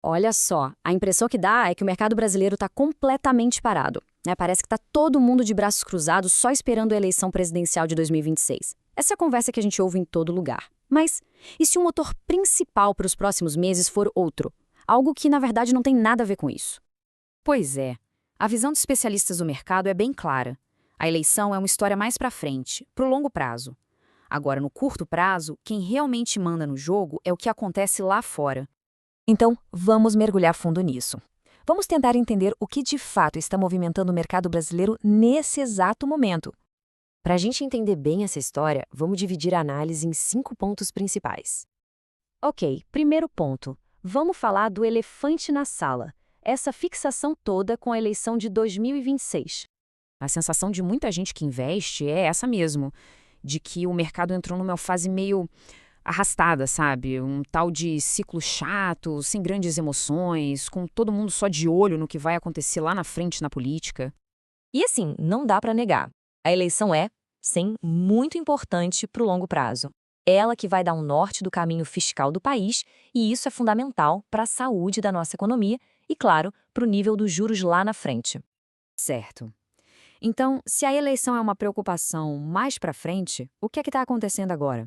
Olha só, a impressão que dá é que o mercado brasileiro está completamente parado, né? Parece que está todo mundo de braços cruzados só esperando a eleição presidencial de 2026. Essa é a conversa que a gente ouve em todo lugar. Mas e se o motor principal para os próximos meses for outro? Algo que, na verdade, não tem nada a ver com isso. Pois é, a visão dos especialistas do mercado é bem clara. A eleição é uma história mais para frente, para o longo prazo. Agora, no curto prazo, quem realmente manda no jogo é o que acontece lá fora. Então, vamos mergulhar fundo nisso. Vamos tentar entender o que de fato está movimentando o mercado brasileiro nesse exato momento. Para a gente entender bem essa história, vamos dividir a análise em 5 pontos principais. Ok, primeiro ponto. Vamos falar do elefante na sala. Essa fixação toda com a eleição de 2026. A sensação de muita gente que investe é essa mesmo, de que o mercado entrou numa fase meio arrastada, sabe? Um tal de ciclo chato, sem grandes emoções, com todo mundo só de olho no que vai acontecer lá na frente na política. E assim, não dá para negar. A eleição é, sim, muito importante para o longo prazo. Ela que vai dar um norte do caminho fiscal do país, e isso é fundamental para a saúde da nossa economia e, claro, para o nível dos juros lá na frente. Certo. Então, se a eleição é uma preocupação mais para frente, o que é que está acontecendo agora?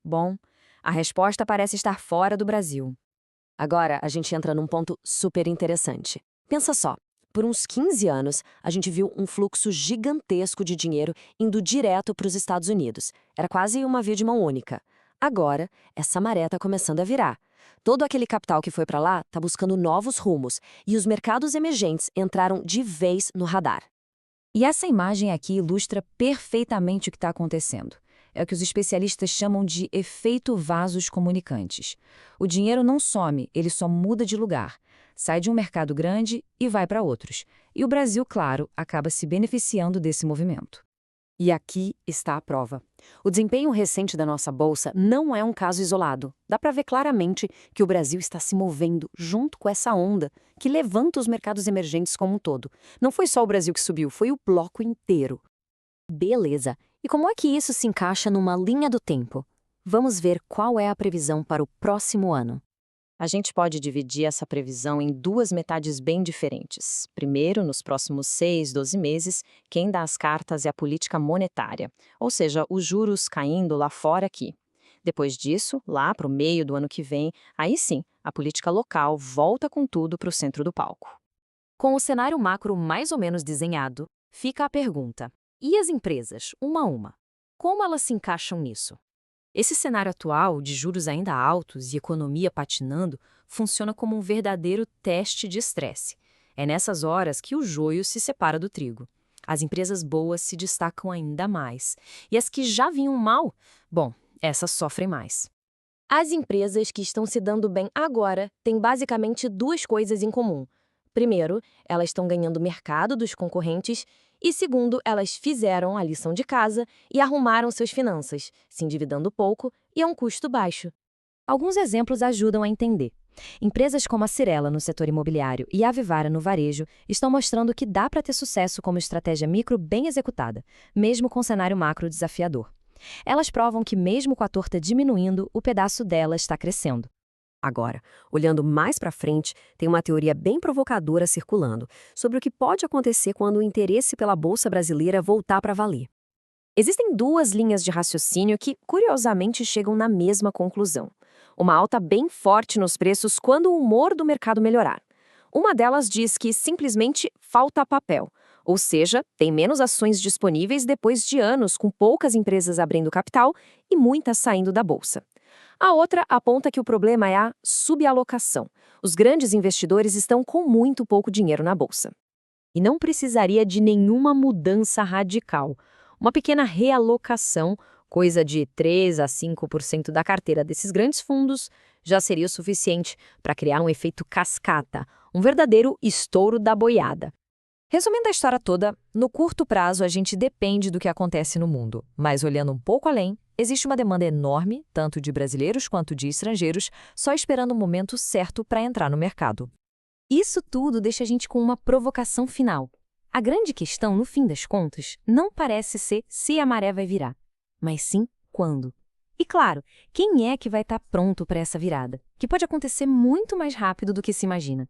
Bom, a resposta parece estar fora do Brasil. Agora, a gente entra num ponto super interessante. Pensa só, por uns 15 anos, a gente viu um fluxo gigantesco de dinheiro indo direto para os Estados Unidos. Era quase uma via de mão única. Agora, essa maré está começando a virar. Todo aquele capital que foi para lá está buscando novos rumos, e os mercados emergentes entraram de vez no radar. E essa imagem aqui ilustra perfeitamente o que está acontecendo. É o que os especialistas chamam de efeito vasos comunicantes. O dinheiro não some, ele só muda de lugar. Sai de um mercado grande e vai para outros. E o Brasil, claro, acaba se beneficiando desse movimento. E aqui está a prova. O desempenho recente da nossa bolsa não é um caso isolado. Dá para ver claramente que o Brasil está se movendo junto com essa onda que levanta os mercados emergentes como um todo. Não foi só o Brasil que subiu, foi o bloco inteiro. Beleza. E como é que isso se encaixa numa linha do tempo? Vamos ver qual é a previsão para o próximo ano. A gente pode dividir essa previsão em duas metades bem diferentes. Primeiro, nos próximos 6, 12 meses, quem dá as cartas é a política monetária, ou seja, os juros caindo lá fora aqui. Depois disso, lá para o meio do ano que vem, aí sim, a política local volta com tudo para o centro do palco. Com o cenário macro mais ou menos desenhado, fica a pergunta: e as empresas, uma a uma? Como elas se encaixam nisso? Esse cenário atual, de juros ainda altos e economia patinando, funciona como um verdadeiro teste de estresse. É nessas horas que o joio se separa do trigo. As empresas boas se destacam ainda mais. E as que já vinham mal, bom, essas sofrem mais. As empresas que estão se dando bem agora têm basicamente duas coisas em comum. Primeiro, elas estão ganhando mercado dos concorrentes. E segundo, elas fizeram a lição de casa e arrumaram suas finanças, se endividando pouco e a um custo baixo. Alguns exemplos ajudam a entender. Empresas como a Cyrela no setor imobiliário e a Vivara no varejo estão mostrando que dá para ter sucesso como estratégia micro bem executada, mesmo com cenário macro desafiador. Elas provam que mesmo com a torta diminuindo, o pedaço dela está crescendo. Agora, olhando mais para frente, tem uma teoria bem provocadora circulando sobre o que pode acontecer quando o interesse pela Bolsa Brasileira voltar para valer. Existem duas linhas de raciocínio que, curiosamente, chegam na mesma conclusão. Uma alta bem forte nos preços quando o humor do mercado melhorar. Uma delas diz que simplesmente falta papel, ou seja, tem menos ações disponíveis depois de anos com poucas empresas abrindo capital e muitas saindo da Bolsa. A outra aponta que o problema é a subalocação. Os grandes investidores estão com muito pouco dinheiro na bolsa. E não precisaria de nenhuma mudança radical. Uma pequena realocação, coisa de 3 a 5% da carteira desses grandes fundos, já seria o suficiente para criar um efeito cascata, um verdadeiro estouro da boiada. Resumindo a história toda, no curto prazo a gente depende do que acontece no mundo, mas olhando um pouco além, existe uma demanda enorme, tanto de brasileiros quanto de estrangeiros, só esperando o momento certo para entrar no mercado. Isso tudo deixa a gente com uma provocação final. A grande questão, no fim das contas, não parece ser se a maré vai virar, mas sim quando. E claro, quem é que vai estar pronto para essa virada? Que pode acontecer muito mais rápido do que se imagina.